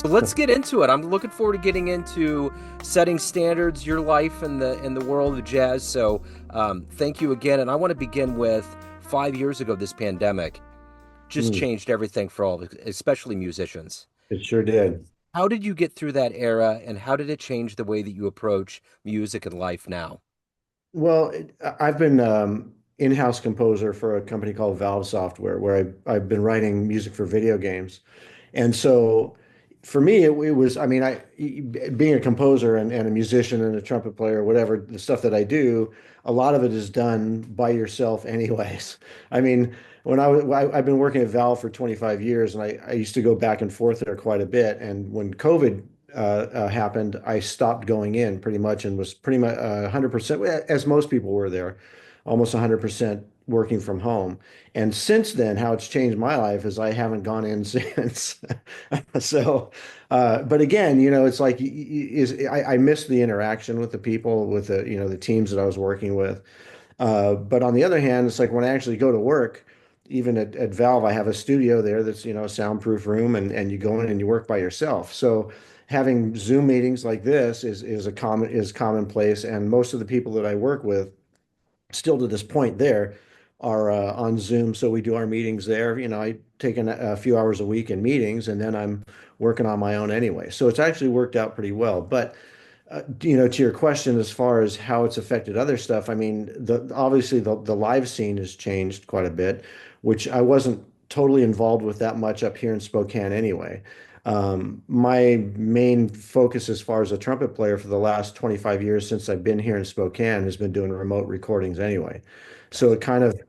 So let's get into it. I'm looking forward to getting into setting standards, your life in the world of jazz. So thank you again. And I want to begin with 5 years ago, this pandemic just Mm, changed everything for all, especially musicians. it sure did. How did you get through that era, and how did it change the way that you approach music and life now? Well, I've been in-house composer for a company called Valve Software, where I've been writing music for video games. And so for me, it was, I mean, being a composer and a musician and a trumpet player, whatever, the stuff that I do, a lot of it is done by yourself anyways. I mean, I've been working at Valve for 25 years and I used to go back and forth there quite a bit. And when COVID happened, I stopped going in pretty much and was pretty much 100%, as most people were there, almost 100% working from home. And since then, how it's changed my life is I haven't gone in since. So, but again, it's like I miss the interaction with the people, with the teams that I was working with. But on the other hand, it's like when I actually go to work, even at Valve, I have a studio there that's, a soundproof room and you go in and you work by yourself. So having Zoom meetings like this is commonplace. And most of the people that I work with still to this point there are on Zoom. So we do our meetings there. I take a few hours a week in meetings and then I'm working on my own anyway. So it's actually worked out pretty well. But to your question, as far as how it's affected other stuff, I mean, obviously the live scene has changed quite a bit, which I wasn't totally involved with that much up here in Spokane anyway. My main focus as far as a trumpet player for the last 25 years since I've been here in Spokane has been doing remote recordings anyway. So it kind of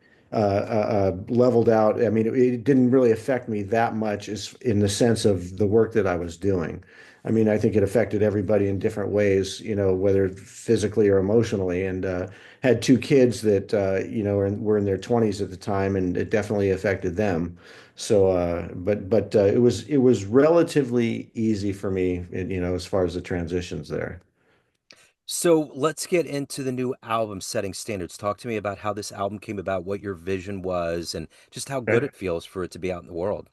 leveled out. I mean, it didn't really affect me that much as in the sense of the work that I was doing. I mean, I think it affected everybody in different ways, whether physically or emotionally. And had two kids that, were in their 20s at the time, and it definitely affected them. So, but it was relatively easy for me, as far as the transitions there. So let's get into the new album, Setting Standards. Talk to me about how this album came about, what your vision was, and just how good it feels for it to be out in the world.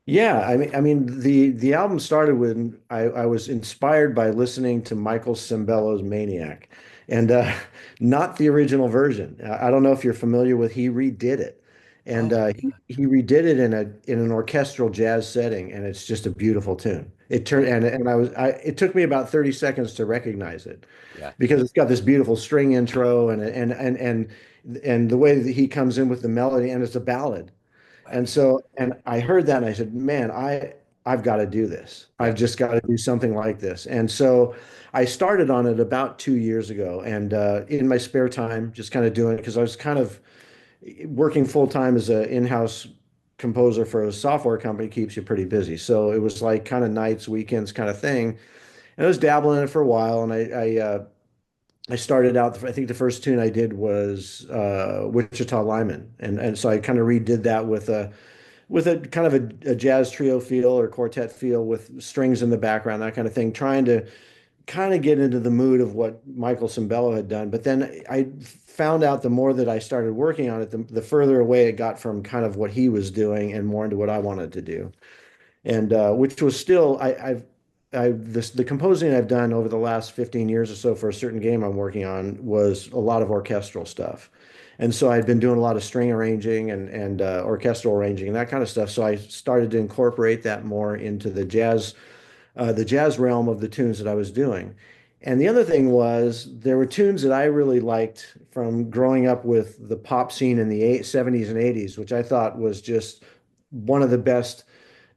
Yeah, I mean, the album started when I was inspired by listening to Michael Sembello's Maniac, and not the original version. I don't know if you're familiar with. He redid it, and Oh, he redid it in an orchestral jazz setting, and it's just a beautiful tune. It turned and it took me about 30 seconds to recognize it yeah. because it's got this beautiful string intro and the way that he comes in with the melody, and it's a ballad. And Right. so, and I heard that and I said, man, I've got to do this. I've Yep. just got to do something like this. And so I started on it about 2 years ago and in my spare time, just kind of doing it because I was kind of working full time as an in-house composer for a software company keeps you pretty busy. So it was like kind of nights, weekends kind of thing. And I was dabbling in it for a while and I started out, I think the first tune I did was Wichita Lineman. And so I kind of redid that with a kind of a jazz trio feel or quartet feel with strings in the background, that kind of thing, trying to kind of get into the mood of what Michael Sembello had done. But then I found out the more that I started working on it, the further away it got from kind of what he was doing and more into what I wanted to do. And which was still, the composing I've done over the last 15 years or so for a certain game I'm working on was a lot of orchestral stuff. And so I'd been doing a lot of string arranging and orchestral arranging and that kind of stuff. So I started to incorporate that more into the jazz realm of the tunes that I was doing. And the other thing was there were tunes that I really liked from growing up with the pop scene in the 70s and 80s, which I thought was just one of the best,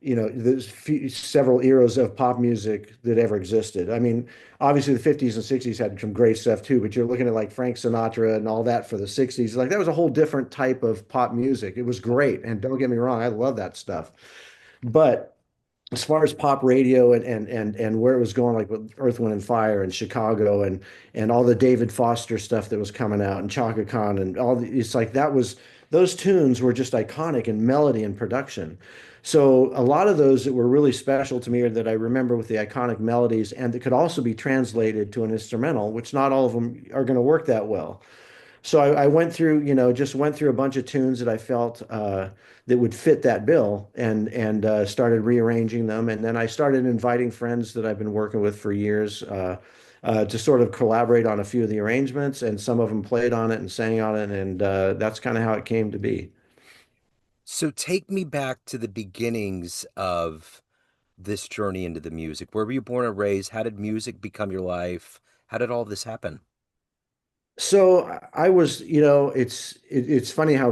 there's several eras of pop music that ever existed. I mean, obviously the 50s and 60s had some great stuff too, but you're looking at like Frank Sinatra and all that for the 60s. Like that was a whole different type of pop music. It was great. And don't get me wrong, I love that stuff. But as far as pop radio and where it was going, like with Earth, Wind and Fire and Chicago and all the David Foster stuff that was coming out and Chaka Khan and it's like that was those tunes were just iconic in melody and production. So a lot of those that were really special to me or that I remember with the iconic melodies and that could also be translated to an instrumental, which not all of them are going to work that well. So I went through, just went through a bunch of tunes that I felt that would fit that bill, and started rearranging them. And then I started inviting friends that I've been working with for years to sort of collaborate on a few of the arrangements, and some of them played on it and sang on it, and that's kind of how it came to be. So take me back to the beginnings of this journey into the music. Where were you born and raised? How did music become your life? How did all this happen? So I was, it's funny how,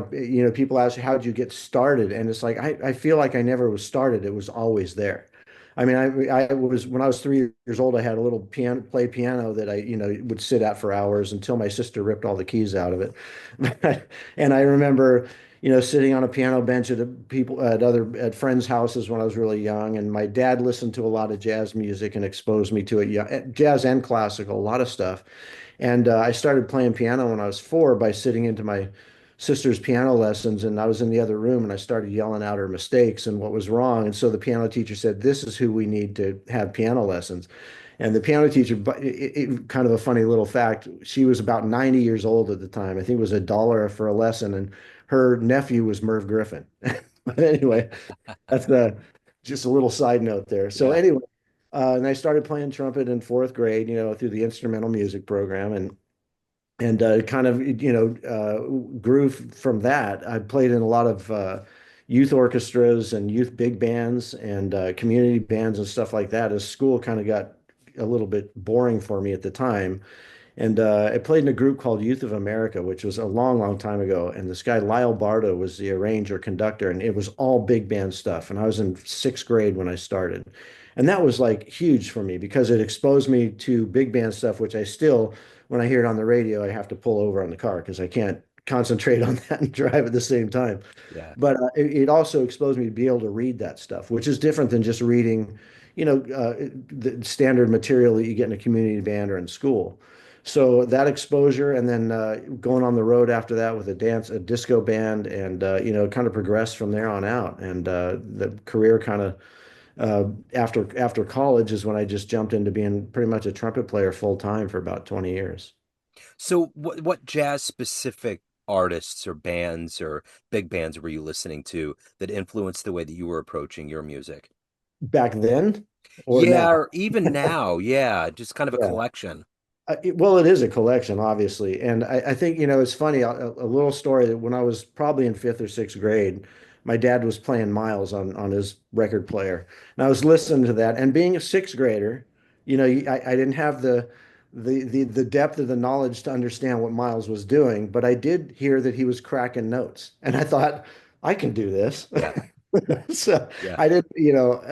people ask, how'd you get started? And it's like, I feel like I never was started. It was always there. I mean, I was, when I was 3 years old, I had a little play piano that I, would sit at for hours until my sister ripped all the keys out of it. And I remember, sitting on a piano bench at friends' houses when I was really young. And my dad listened to a lot of jazz music and exposed me to it. Yeah, jazz and classical, a lot of stuff. And I started playing piano when I was 4 by sitting into my sister's piano lessons. And I was in the other room and I started yelling out her mistakes and what was wrong. And so the piano teacher said, "This is who we need to have piano lessons." And the piano teacher, kind of a funny little fact, she was about 90 years old at the time. I think it was $1 for a lesson. And her nephew was Merv Griffin. But anyway, that's just a little side note there. So Yeah. anyway, and I started playing trumpet in 4th grade, through the instrumental music program, and kind of, grew from that. I played in a lot of youth orchestras and youth big bands and community bands and stuff like that, as school kind of got a little bit boring for me at the time. And I played in a group called Youth of America, which was a long, long time ago. And this guy, Lyle Bardo, was the arranger conductor, and it was all big band stuff. And I was in 6th grade when I started. And that was like huge for me because it exposed me to big band stuff, which I still, when I hear it on the radio, I have to pull over on the car because I can't concentrate on that and drive at the same time. Yeah. But it also exposed me to be able to read that stuff, which is different than just reading, the standard material that you get in a community band or in school. So that exposure, and then going on the road after that with a disco band, and kind of progressed from there on out. And the career kind of after college is when I just jumped into being pretty much a trumpet player full time for about 20 years. So what jazz specific artists or bands or big bands were you listening to that influenced the way that you were approaching your music? Back then or Yeah, now? or even now, yeah, just kind of a Yeah. collection. Well, it is a collection, obviously. And I think, it's funny, a little story that when I was probably in 5th or 6th grade, my dad was playing Miles on his record player. And I was listening to that. And being a 6th grader, I didn't have the depth of the knowledge to understand what Miles was doing, but I did hear that he was cracking notes. And I thought, I can do this. Yeah, So yeah, I did,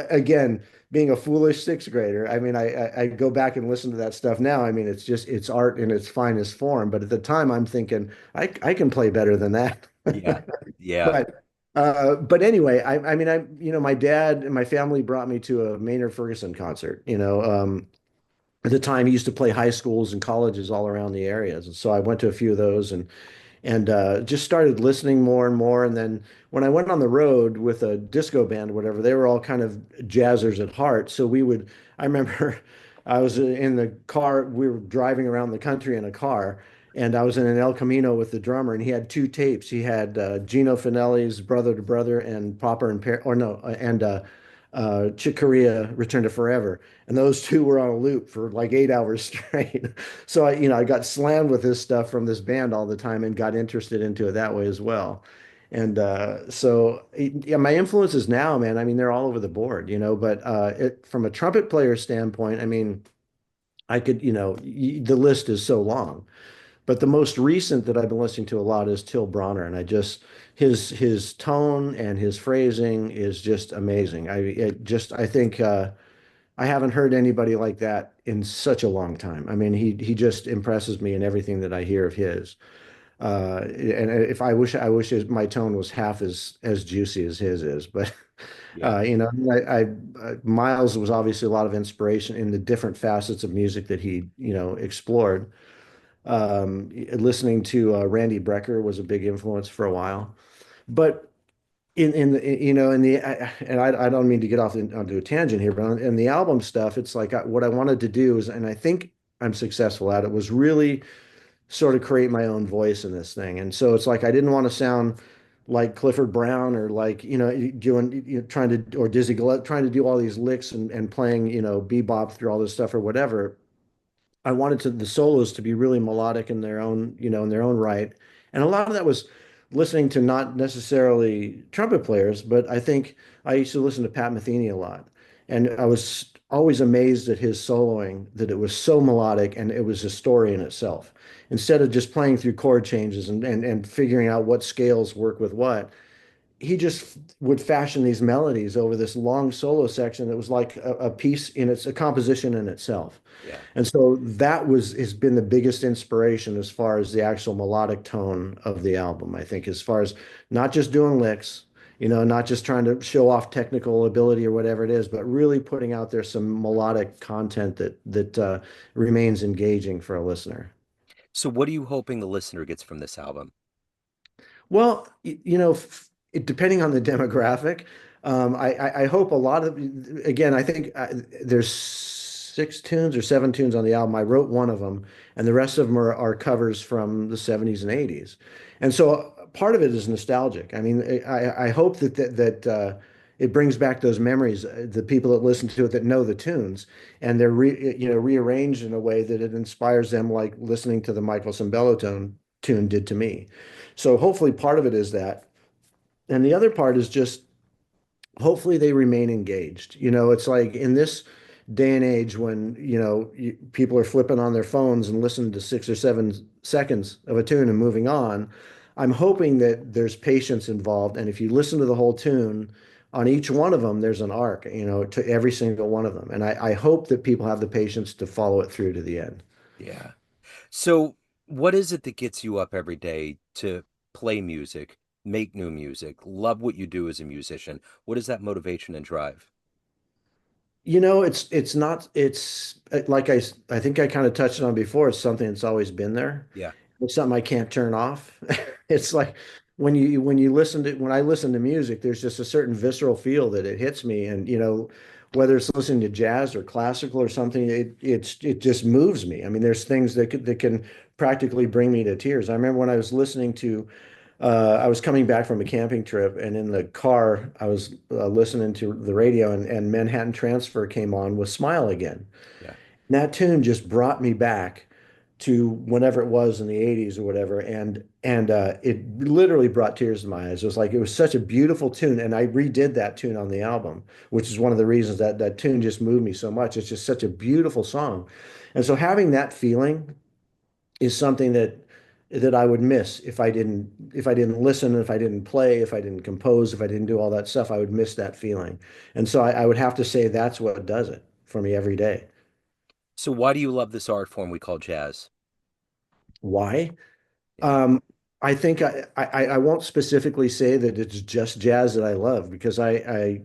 again, being a foolish 6th grader. I mean, I go back and listen to that stuff now. I mean, it's art in its finest form. But at the time, I'm thinking I can play better than that. yeah, yeah. But anyway, I mean, my dad and my family brought me to a Maynard Ferguson concert. At the time, he used to play high schools and colleges all around the areas, and so I went to a few of those, and just started listening more and more. And then when I went on the road with a disco band or whatever, they were all kind of jazzers at heart. So I remember I was in the car, we were driving around the country in a car, and I was in an El Camino with the drummer, and he had 2 tapes. He had Gino Finelli's Brother to Brother and Popper and or no, and Chick Corea Return to Forever. And those two were on a loop for like 8 hours straight. So I got slammed with this stuff from this band all the time and got interested into it that way as well. And yeah, my influences now, man, I mean, they're all over the board, but from a trumpet player standpoint, I mean, I could, the list is so long. But the most recent that I've been listening to a lot is Till Bronner, and his tone and his phrasing is just amazing. I think I haven't heard anybody like that in such a long time. I mean, he just impresses me in everything that I hear of his. And if I wish my tone was half as juicy as his is, but Yeah. Miles was obviously a lot of inspiration in the different facets of music that he, explored. Listening to Randy Brecker was a big influence for a while, but in the in the and I don't mean to get off onto a tangent here, but in the album stuff, it's like what I wanted to do is, and I think I'm successful at it, was really sort of create my own voice in this thing. And so it's like I didn't want to sound like Clifford Brown or like, doing, trying to, or Dizzy Gillespie, trying to do all these licks and playing, bebop through all this stuff or whatever. I wanted the solos to be really melodic in their own, in their own right. And a lot of that was listening to not necessarily trumpet players, but I think I used to listen to Pat Metheny a lot. And I was always amazed at his soloing, that it was so melodic and it was a story in itself. Instead of just playing through chord changes and figuring out what scales work with what, he just would fashion these melodies over this long solo section that was like a piece in its a composition in itself. Yeah. And so that has been the biggest inspiration as far as the actual melodic tone of the album, I think, as far as not just doing licks, not just trying to show off technical ability or whatever it is, but really putting out there some melodic content that remains engaging for a listener. So what are you hoping the listener gets from this album? Well, depending on the demographic, I hope a lot of, again, I think there's 6 tunes or 7 tunes on the album. I wrote one of them, and the rest of them are covers from the 70s and 80s. And so part of it is nostalgic. I mean, I hope that it brings back those memories, the people that listen to it that know the tunes, and they're rearranged in a way that it inspires them, like listening to the Michael Sembello tune did to me. So hopefully part of it is that. And the other part is just hopefully they remain engaged. It's like in this day and age when, people are flipping on their phones and listening to 6 or 7 seconds of a tune and moving on. I'm hoping that there's patience involved. And if you listen to the whole tune, on each one of them, there's an arc, to every single one of them. And I hope that people have the patience to follow it through to the end. Yeah. So what is it that gets you up every day to play music, make new music, love what you do as a musician? What is that motivation and drive? It's not it's like I think I kind of touched on before. It's something that's always been there. Yeah. It's something I can't turn off. It's like when I listen to music, there's just a certain visceral feel that it hits me, and whether it's listening to jazz or classical or something, it just moves me. I mean, there's things that can practically bring me to tears. I remember when I was listening to I was coming back from a camping trip, and in the car, I was listening to the radio, and Manhattan Transfer came on with Smile Again. Yeah. And that tune just brought me back to whenever it was in the 80s or whatever. And it literally brought tears to my eyes. It was such a beautiful tune. And I redid that tune on the album, which is one of the reasons that tune just moved me so much. It's just such a beautiful song. And so having that feeling is something that I would miss if I didn't listen, if I didn't play, if I didn't compose, if I didn't do all that stuff, I would miss that feeling. And so I would have to say that's what does it for me every day. So why do you love this art form we call jazz? Why? Yeah. Um, I think I won't specifically say that it's just jazz that I love, because I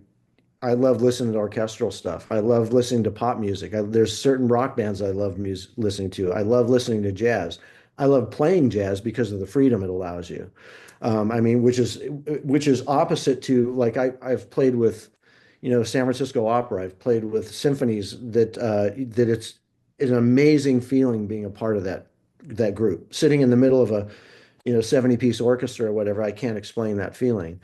love listening to orchestral stuff. I love listening to pop music. There's certain rock bands I love listening to. I love listening to jazz. I love playing jazz because of the freedom it allows you. I mean, which is opposite to, like, I've played with, San Francisco Opera. I've played with symphonies that it's an amazing feeling being a part of that group. Sitting in the middle of a 70-piece orchestra or whatever, I can't explain that feeling,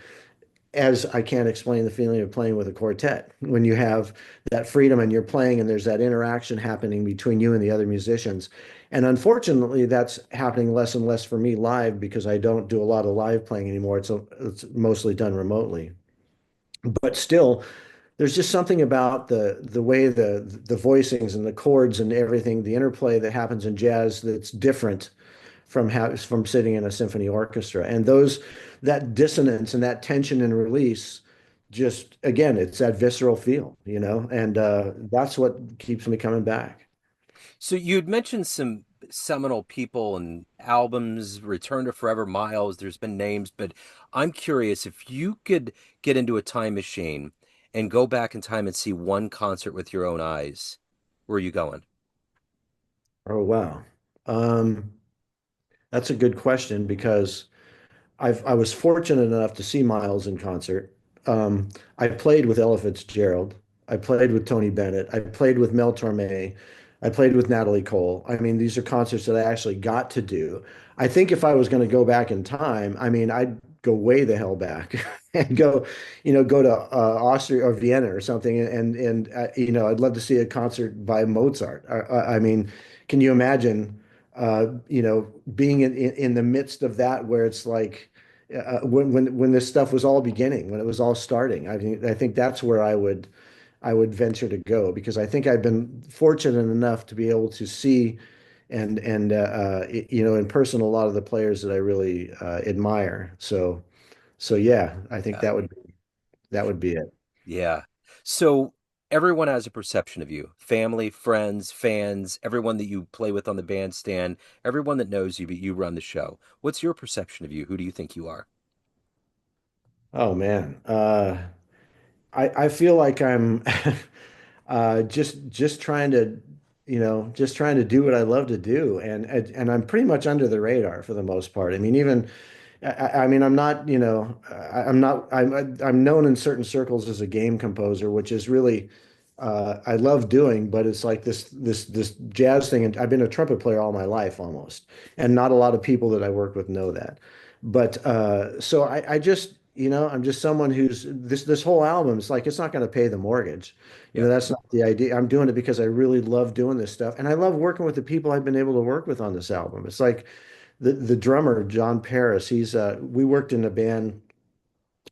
as I can't explain the feeling of playing with a quartet when you have that freedom and you're playing and there's that interaction happening between you and the other musicians. And unfortunately, that's happening less and less for me live, because I don't do a lot of live playing anymore. It's mostly done remotely. But still, there's just something about the way the voicings and the chords and everything, the interplay that happens in jazz, that's different from sitting in a symphony orchestra. And that dissonance and that tension and release, just again, it's that visceral feel, and that's what keeps me coming back. So you'd mentioned some seminal people and albums, Return to Forever, Miles, there's been names, but I'm curious if you could get into a time machine and go back in time and see one concert with your own eyes, where are you going? Oh, wow. Um, that's a good question, because I was fortunate enough to see Miles in concert. I played with Ella Fitzgerald. I played with Tony Bennett. I played with Mel Torme. I played with Natalie Cole. I mean, these are concerts that I actually got to do. I think if I was going to go back in time, I mean, I'd go way the hell back and go, go to Austria or Vienna or something, and I'd love to see a concert by Mozart. I mean, can you imagine, being in the midst of that where it's like when this stuff was all beginning, when it was all starting? I think that's where I would venture to go because I think I've been fortunate enough to be able to see and in person a lot of the players that I really admire. So yeah, I think Yeah. that would be it. Yeah. So everyone has a perception of you, family, friends, fans, everyone that you play with on the bandstand, everyone that knows you, but you run the show. What's your perception of you? Who do you think you are? Oh man, I feel like I'm just trying to just trying to do what I love to do, and I'm pretty much under the radar for the most part. I mean, even I mean, I'm not, I'm not, I'm known in certain circles as a game composer, which is really, I love doing, but it's like this jazz thing. And I've been a trumpet player all my life almost, and not a lot of people that I work with know that. But so I just, I'm just someone who's this whole album. It's like it's not going to pay the mortgage. Yeah. That's not the idea. I'm doing it because I really love doing this stuff, and I love working with the people I've been able to work with on this album. It's like the drummer, John Paris, we worked in a band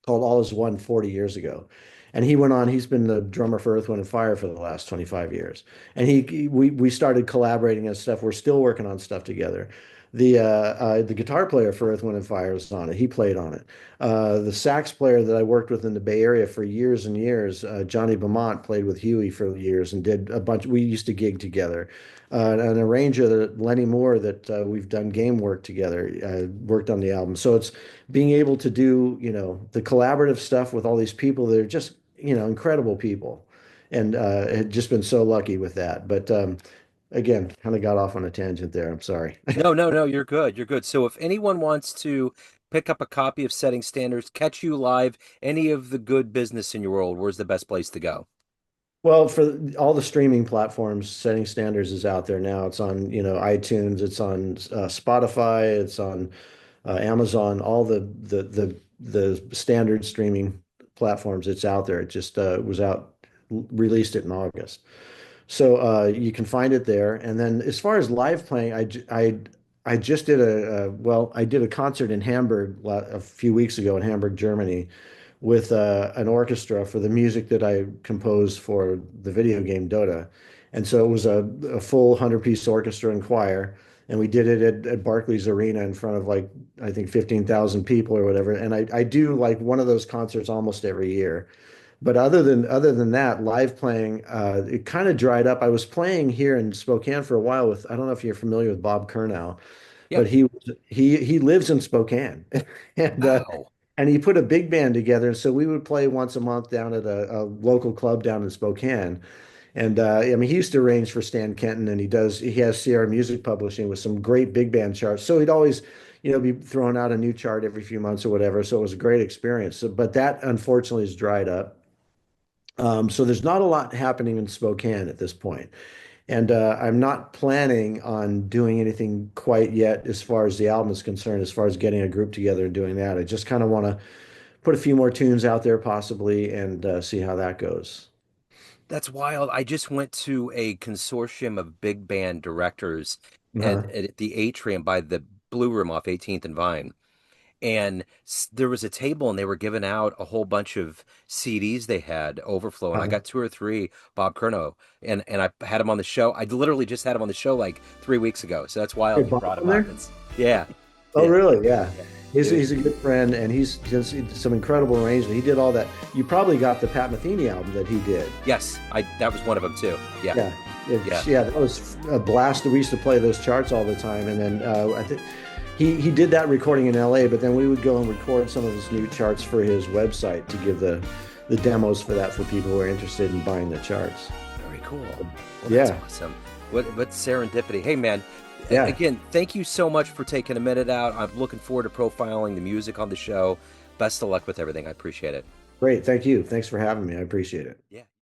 called All Is One 40 years ago. And he's been the drummer for Earth, Wind and Fire for the last 25 years. And we started collaborating and stuff. We're still working on stuff together. The guitar player for Earth, Wind and Fire is on it. He played on it. The sax player that I worked with in the Bay Area for years and years, Johnny Beaumont, played with Huey for years and did a bunch. We used to gig together. An arranger, Lenny Moore, that we've done game work together, worked on the album. So it's being able to do, the collaborative stuff with all these people that are just, incredible people. And had just been so lucky with that. But again, kind of got off on a tangent there. I'm sorry. No, no, no, you're good. You're good. So if anyone wants to pick up a copy of Setting Standards, catch you live, any of the good business in your world, where's the best place to go? Well, for all the streaming platforms, Setting Standards is out there now. It's on, iTunes, it's on Spotify, it's on Amazon, all the standard streaming platforms. It's out there. It just was out, released it in August. So you can find it there. And then as far as live playing, I just did I did a concert in Hamburg a few weeks ago in Hamburg, Germany, with an orchestra for the music that I composed for the video game Dota. And so it was a full 100-piece orchestra and choir. And we did it at Barclays Arena in front of like, I think 15,000 people or whatever. And I do like one of those concerts almost every year. But other than that, live playing, it kind of dried up. I was playing here in Spokane for a while with, I don't know if you're familiar with Bob Curnow, Yeah. but he lives in Spokane. And Wow. and he put a big band together. So we would play once a month down at a local club down in Spokane. And I mean, he used to arrange for Stan Kenton, and he has Sierra Music Publishing with some great big band charts. So he'd always, be throwing out a new chart every few months or whatever. So it was a great experience. But that unfortunately has dried up. So there's not a lot happening in Spokane at this point. And I'm not planning on doing anything quite yet as far as the album is concerned, as far as getting a group together and doing that. I just kind of want to put a few more tunes out there possibly and see how that goes. That's wild. I just went to a consortium of big band directors and Uh-huh. at the atrium by the Blue Room off 18th and Vine. And there was a table and they were giving out a whole bunch of CDs they had overflow. And I Uh-huh. got two or three Bob Curnow and I had him on the show. I literally just had him on the show like 3 weeks ago. So that's Hey, wild you Bob brought on him up. there? Yeah, Oh, yeah, really? Yeah. yeah. He's Dude. a good friend and he's just some incredible arrangement. He did all that. You probably got the Pat Metheny album that he did. Yes, I that was one of them too. Yeah, Yeah. yeah. Yeah, that was a blast. We used to play those charts all the time. And then I think he did that recording in LA, but then we would go and record some of his new charts for his website to give the demos for that for people who are interested in buying the charts. Very cool. Well, that's Yeah. awesome. What serendipity. Hey, man, Yeah. again, thank you so much for taking a minute out. I'm looking forward to profiling the music on the show. Best of luck with everything. I appreciate it. Great. Thank you. Thanks for having me. I appreciate it. Yeah.